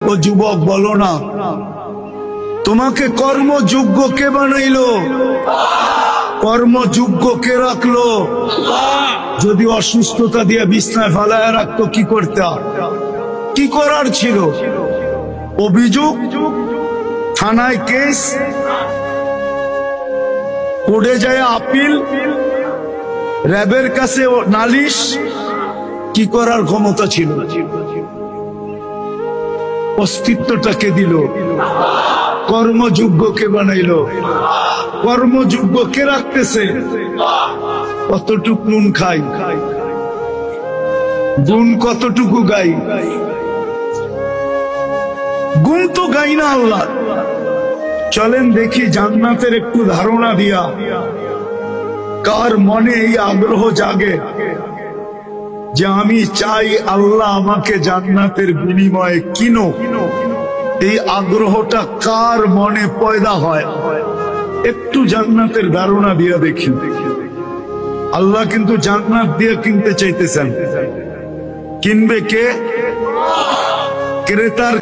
ও যুবক বলো না, তোমাকে কর্মযোগ্য কে বানাইলো? কর্মযোগ্য কে রাখলো? যদি অসুস্থতা দিয়ে বিছনায় ফালায় রাখতো কি করতে? কি করার ছিল? অভিযোগ, থানায় কেস, কোর্টে যায় আপিল, র্যাবের কাছে নালিশ, কি করার ক্ষমতা ছিল? অস্তিত্বটাকে দিল, কর্মযোগ্যকে বানাইলো। কর্মযোগ্য কে রাখতেছে? কতটুকু নুন খাই, গুণ কতটুকু গাই? গুণ তো গাই না আল্লাহ। চলেন দেখি জান্নাতের একটু ধারণা দিয়া কার মনে এই আগ্রহ জাগে যে আমি চাই আল্লাহ আমাকে জান্নাতের বিনিময়ে কিনো। এই আগ্রহটা কার মনে পয়দা হয়? একটু জান্নাতের ধারণা দিয়া দেখি। আল্লাহ কিন্তু জান্নাত দিয়ে কিনতে চাইতেছেন। কিনবে কে? ক্রেতার